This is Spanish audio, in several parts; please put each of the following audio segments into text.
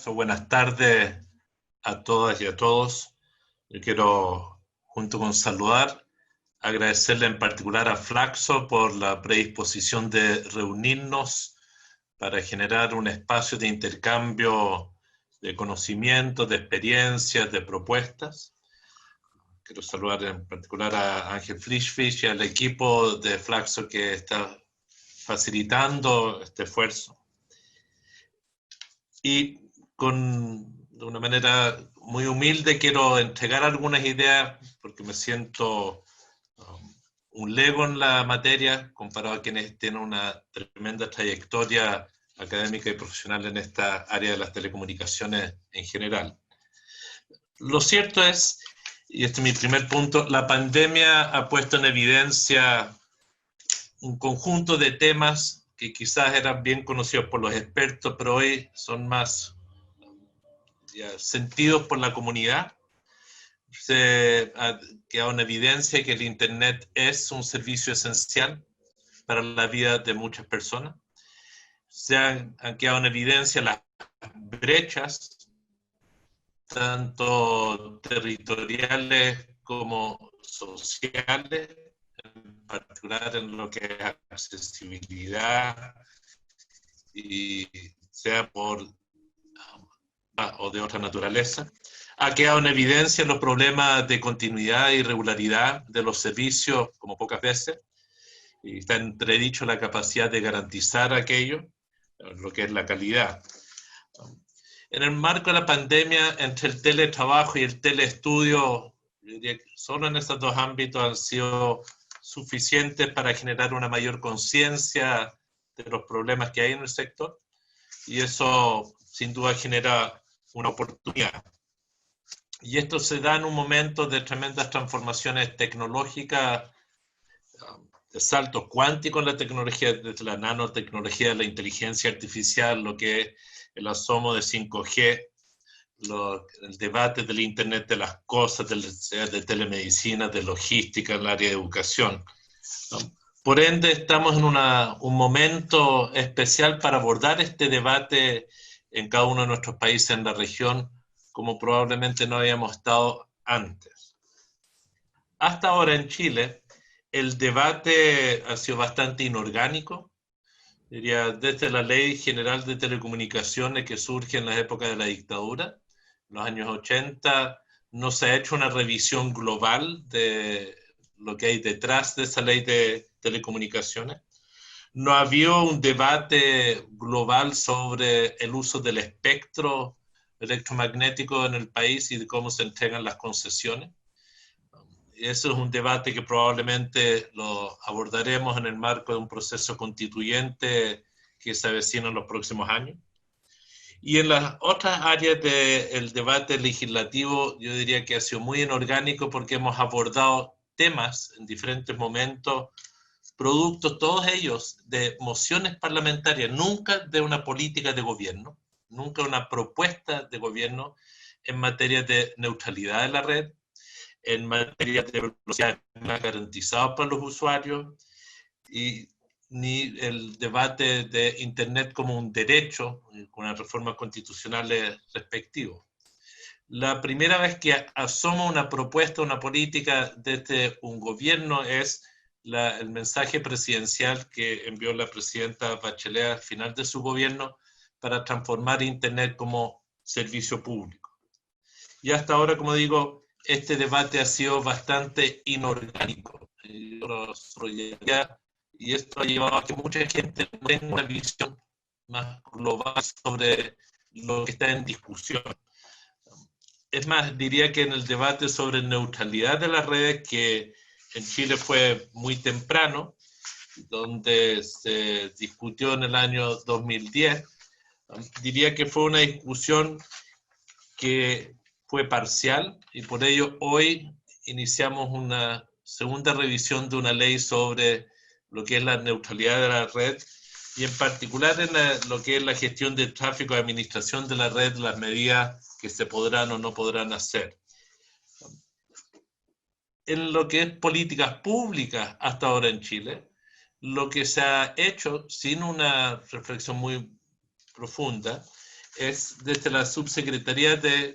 Buenas tardes a todas y a todos. Yo quiero, junto con saludar, agradecerle en particular a Flaxo por la predisposición de reunirnos para generar un espacio de intercambio de conocimientos, de experiencias, de propuestas. Quiero saludar en particular a Ángel Frischfisch y al equipo de Flaxo que está facilitando este esfuerzo. Y de una manera muy humilde quiero entregar algunas ideas porque me siento un lego en la materia comparado a quienes tienen una tremenda trayectoria académica y profesional en esta área de las telecomunicaciones en general. Lo cierto es, y este es mi primer punto, la pandemia ha puesto en evidencia un conjunto de temas que quizás eran bien conocidos por los expertos, pero hoy son más sentidos por la comunidad. Se ha quedado en evidencia que el Internet es un servicio esencial para la vida de muchas personas. Se han quedado en evidencia las brechas, tanto territoriales como sociales, en particular en lo que es accesibilidad, y sea por o de otra naturaleza. Ha quedado en evidencia los problemas de continuidad e irregularidad de los servicios como pocas veces, y está entredicho la capacidad de garantizar aquello, lo que es la calidad. En el marco de la pandemia, entre el teletrabajo y el teleestudio, yo diría que solo en estos dos ámbitos han sido suficientes para generar una mayor conciencia de los problemas que hay en el sector, y eso sin duda genera una oportunidad. Y esto se da en un momento de tremendas transformaciones tecnológicas, de saltos cuánticos en la tecnología, desde la nanotecnología, la inteligencia artificial, lo que es el asomo de 5G, el debate del Internet de las cosas, de telemedicina, de logística en el área de educación. Por ende, estamos en un momento especial para abordar este debate en cada uno de nuestros países en la región, como probablemente no habíamos estado antes. Hasta ahora en Chile, el debate ha sido bastante inorgánico, diría, desde la Ley General de Telecomunicaciones que surge en la época de la dictadura, en los años 80, no se ha hecho una revisión global de lo que hay detrás de esa ley de telecomunicaciones. No ha habido un debate global sobre el uso del espectro electromagnético en el país y de cómo se entregan las concesiones. Eso es un debate que probablemente lo abordaremos en el marco de un proceso constituyente que se avecina en los próximos años. Y en las otras áreas del debate legislativo, yo diría que ha sido muy inorgánico porque hemos abordado temas en diferentes momentos, productos todos ellos de mociones parlamentarias, nunca de una política de gobierno, nunca una propuesta de gobierno en materia de neutralidad de la red, en materia de velocidad garantizada para los usuarios, y ni el debate de Internet como un derecho, con las reformas constitucionales respectivas. La primera vez que asoma una propuesta, una política desde un gobierno es el mensaje presidencial que envió la presidenta Bachelet al final de su gobierno para transformar Internet como servicio público. Y hasta ahora, como digo, este debate ha sido bastante inorgánico. Y esto ha llevado a que mucha gente tenga una visión más global sobre lo que está en discusión. Es más, diría que en el debate sobre neutralidad de las redes, que en Chile fue muy temprano, donde se discutió en el año 2010, diría que fue una discusión que fue parcial y por ello hoy iniciamos una segunda revisión de una ley sobre lo que es la neutralidad de la red y en particular en lo que es la gestión del tráfico, administración de la red, las medidas que se podrán o no podrán hacer. En lo que es políticas públicas hasta ahora en Chile, lo que se ha hecho sin una reflexión muy profunda es desde la Subsecretaría de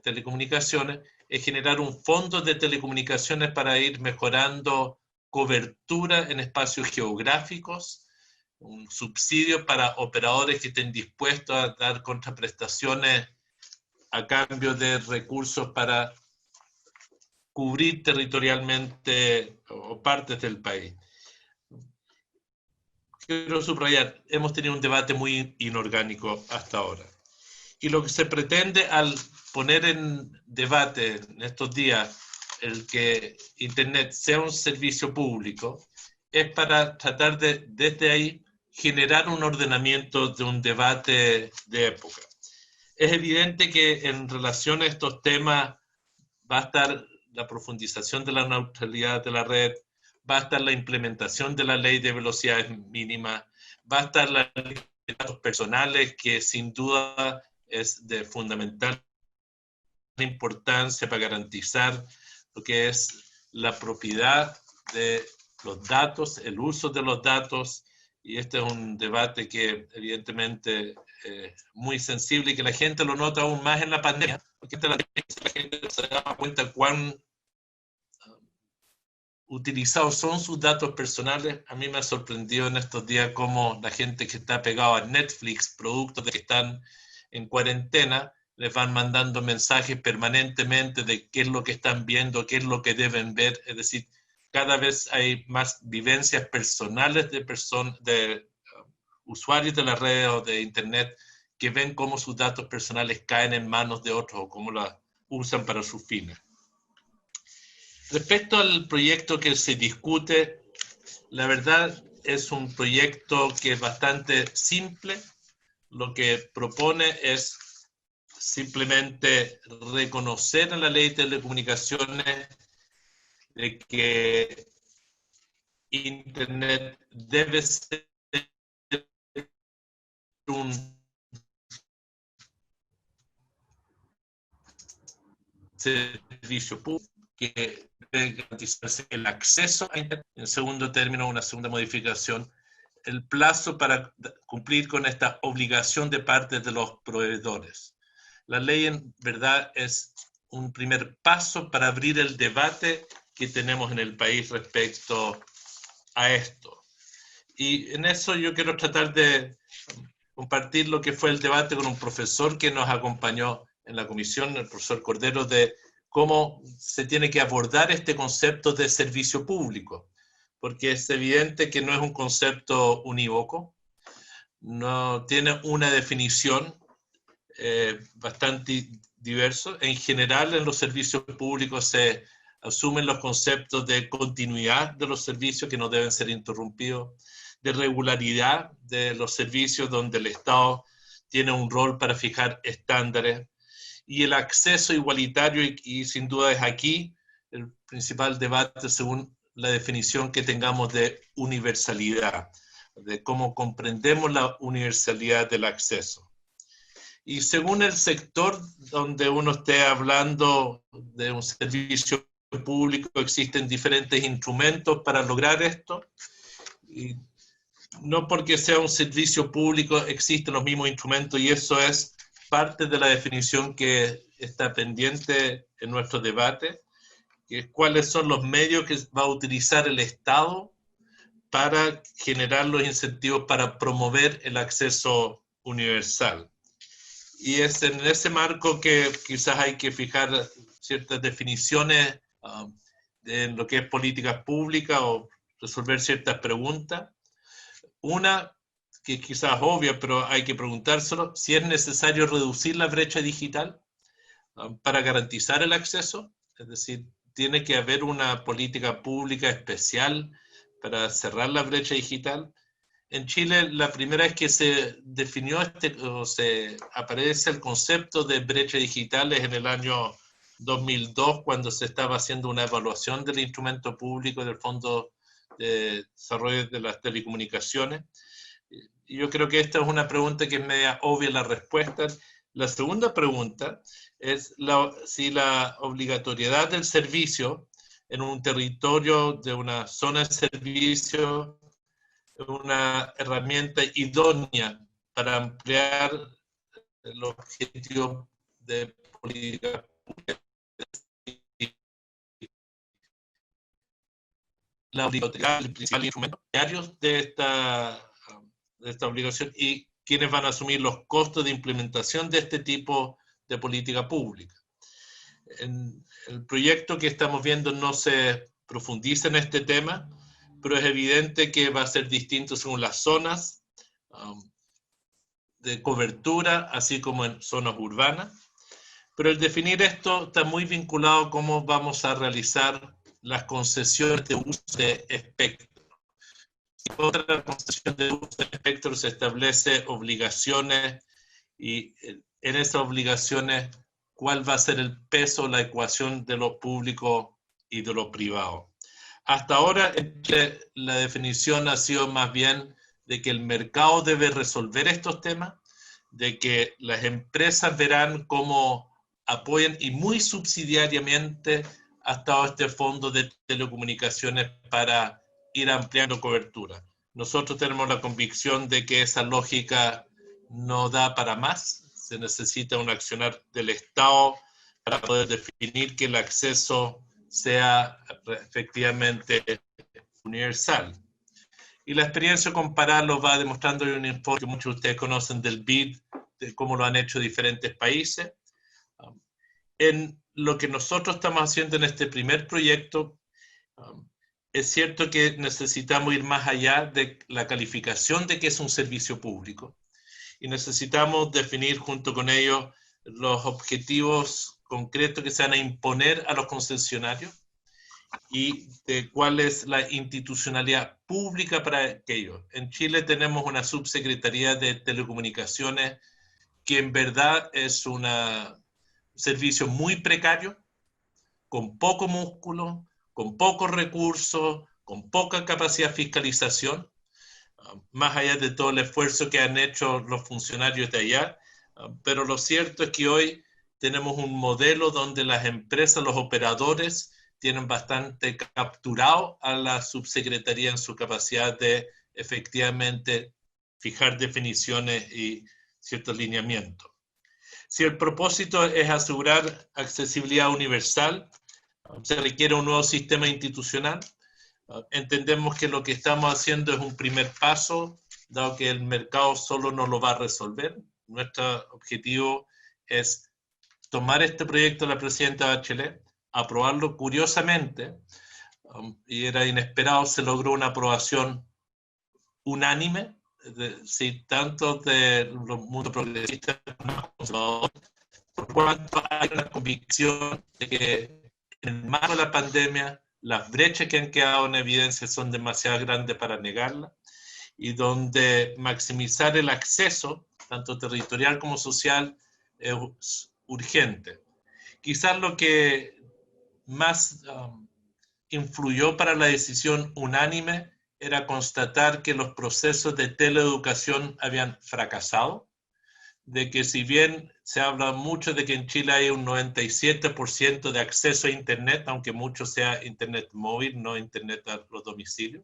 Telecomunicaciones, es generar un fondo de telecomunicaciones para ir mejorando cobertura en espacios geográficos, un subsidio para operadores que estén dispuestos a dar contraprestaciones a cambio de recursos para cubrir territorialmente o partes del país. Quiero subrayar, hemos tenido un debate muy inorgánico hasta ahora. Y lo que se pretende al poner en debate en estos días el que Internet sea un servicio público, es para tratar de, desde ahí, generar un ordenamiento de un debate de época. Es evidente que en relación a estos temas va a estar la profundización de la neutralidad de la red, va a estar la implementación de la ley de velocidades mínimas, va a estar la ley de datos personales, que sin duda es de fundamental importancia para garantizar lo que es la propiedad de los datos, el uso de los datos, y este es un debate que evidentemente es muy sensible y que la gente lo nota aún más en la pandemia, porque la gente se da cuenta cuán utilizados son sus datos personales. A mí me ha sorprendido en estos días cómo la gente que está pegada a Netflix, productos de que están en cuarentena, les van mandando mensajes permanentemente de qué es lo que están viendo, qué es lo que deben ver. Es decir, cada vez hay más vivencias personales de usuarios de las redes o de Internet que ven cómo sus datos personales caen en manos de otros o cómo las usan para sus fines. Respecto al proyecto que se discute, la verdad es un proyecto que es bastante simple. Lo que propone es simplemente reconocer en la ley de telecomunicaciones de que Internet debe ser un servicio público que debe garantizarse el acceso a Internet. En segundo término, una segunda modificación, el plazo para cumplir con esta obligación de parte de los proveedores. La ley en verdad es un primer paso para abrir el debate que tenemos en el país respecto a esto. Y en eso yo quiero tratar de compartir lo que fue el debate con un profesor que nos acompañó en la comisión, el profesor Cordero, de cómo se tiene que abordar este concepto de servicio público, porque es evidente que no es un concepto unívoco, no tiene una definición bastante diverso. En general, en los servicios públicos se asumen los conceptos de continuidad de los servicios que no deben ser interrumpidos, de regularidad de los servicios donde el Estado tiene un rol para fijar estándares, y el acceso igualitario, y sin duda es aquí el principal debate según la definición que tengamos de universalidad, de cómo comprendemos la universalidad del acceso. Y según el sector donde uno esté hablando de un servicio público, existen diferentes instrumentos para lograr esto. Y no porque sea un servicio público existen los mismos instrumentos, y eso es parte de la definición que está pendiente en nuestro debate, que es cuáles son los medios que va a utilizar el Estado para generar los incentivos para promover el acceso universal. Y es en ese marco que quizás hay que fijar ciertas definiciones de lo que es políticas públicas o resolver ciertas preguntas. Una que es quizás obvia, pero hay que preguntárselo, si es necesario reducir la brecha digital para garantizar el acceso. Es decir, tiene que haber una política pública especial para cerrar la brecha digital. En Chile, la primera vez que se definió o se aparece el concepto de brecha digital es en el año 2002, cuando se estaba haciendo una evaluación del instrumento público del Fondo de Desarrollo de las Telecomunicaciones. Y yo creo que esta es una pregunta que es media obvia la respuesta. La segunda pregunta es si la obligatoriedad del servicio en un territorio de una zona de servicio es una herramienta idónea para ampliar el objetivo de política pública. La obligatoriedad, el principal instrumento de esta obligación y quienes van a asumir los costos de implementación de este tipo de política pública. En el proyecto que estamos viendo no se profundiza en este tema, pero es evidente que va a ser distinto según las zonas de cobertura, así como en zonas urbanas. Pero el definir esto está muy vinculado a cómo vamos a realizar las concesiones de uso de espectro. Contra la concesión de uso de espectro se establece obligaciones y en esas obligaciones cuál va a ser el peso, la ecuación de lo público y de lo privado. Hasta ahora la definición ha sido más bien de que el mercado debe resolver estos temas, de que las empresas verán cómo apoyan y muy subsidiariamente ha estado este fondo de telecomunicaciones para ir ampliando cobertura. Nosotros tenemos la convicción de que esa lógica no da para más, se necesita un accionar del Estado para poder definir que el acceso sea efectivamente universal. Y la experiencia comparada lo va demostrando en un informe que muchos de ustedes conocen del BID, de cómo lo han hecho diferentes países. En lo que nosotros estamos haciendo en este primer proyecto, es cierto que necesitamos ir más allá de la calificación de qué es un servicio público y necesitamos definir junto con ellos los objetivos concretos que se van a imponer a los concesionarios y de cuál es la institucionalidad pública para aquello. En Chile tenemos una subsecretaría de telecomunicaciones que en verdad es un servicio muy precario, con poco músculo, con pocos recursos, con poca capacidad de fiscalización, más allá de todo el esfuerzo que han hecho los funcionarios de allá, pero lo cierto es que hoy tenemos un modelo donde las empresas, los operadores, tienen bastante capturado a la subsecretaría en su capacidad de efectivamente fijar definiciones y ciertos lineamientos. Si el propósito es asegurar accesibilidad universal, se requiere un nuevo sistema institucional. Entendemos que lo que estamos haciendo es un primer paso, dado que el mercado solo no lo va a resolver. Nuestro objetivo es tomar este proyecto de la presidenta Bachelet, aprobarlo curiosamente, y era inesperado, se logró una aprobación unánime, tanto de los mundos progresistas como más conservadores, por cuanto hay una convicción de que en el marco de la pandemia las brechas que han quedado en evidencia son demasiado grandes para negarlas y donde maximizar el acceso, tanto territorial como social, es urgente. Quizás lo que más influyó para la decisión unánime era constatar que los procesos de teleeducación habían fracasado, de que si bien se habla mucho de que en Chile hay un 97% de acceso a Internet, aunque mucho sea Internet móvil, no Internet a los domicilios,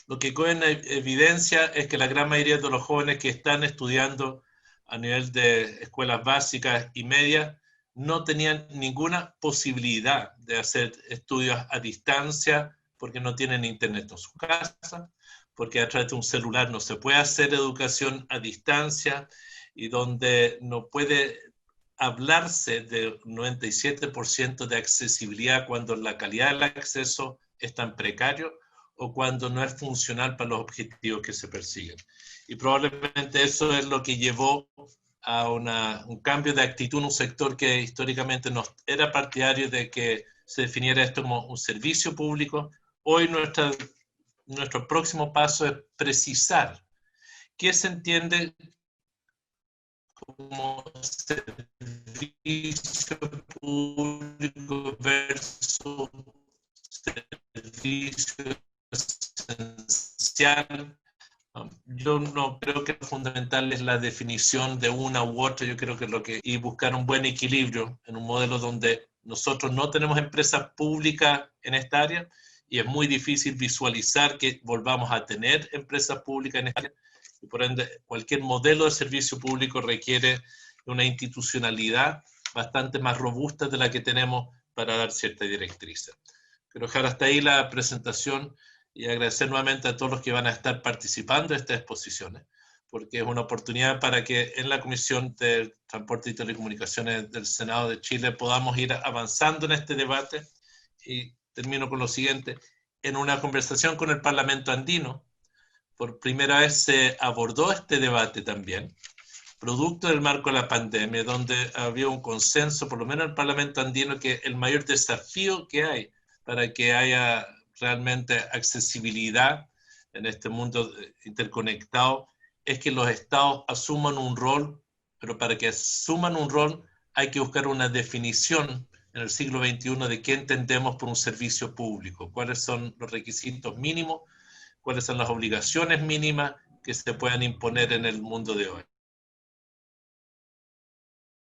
lo que queda en evidencia es que la gran mayoría de los jóvenes que están estudiando a nivel de escuelas básicas y medias no tenían ninguna posibilidad de hacer estudios a distancia porque no tienen internet en su casa, porque a través de un celular no se puede hacer educación a distancia y donde no puede hablarse de 97% de accesibilidad cuando la calidad del acceso es tan precario o cuando no es funcional para los objetivos que se persiguen. Y probablemente eso es lo que llevó a un cambio de actitud en un sector que históricamente no era partidario de que se definiera esto como un servicio público. Hoy nuestro próximo paso es precisar qué se entiende como servicio público versus servicio esencial. Yo no creo que lo fundamental es la definición de una u otra, yo creo que y buscar un buen equilibrio en un modelo donde nosotros no tenemos empresas públicas en esta área y es muy difícil visualizar que volvamos a tener empresas públicas en España, y por ende cualquier modelo de servicio público requiere una institucionalidad bastante más robusta de la que tenemos para dar ciertas directrices. Quiero dejar hasta ahí la presentación y agradecer nuevamente a todos los que van a estar participando en estas exposiciones, porque es una oportunidad para que en la Comisión de Transporte y Telecomunicaciones del Senado de Chile podamos ir avanzando en este debate. Y termino con lo siguiente. En una conversación con el Parlamento andino, por primera vez se abordó este debate también, producto del marco de la pandemia, donde había un consenso, por lo menos en el Parlamento andino, que el mayor desafío que hay para que haya realmente accesibilidad en este mundo interconectado es que los estados asuman un rol, pero para que asuman un rol hay que buscar una definición en el siglo XXI de qué entendemos por un servicio público, cuáles son los requisitos mínimos, cuáles son las obligaciones mínimas que se puedan imponer en el mundo de hoy.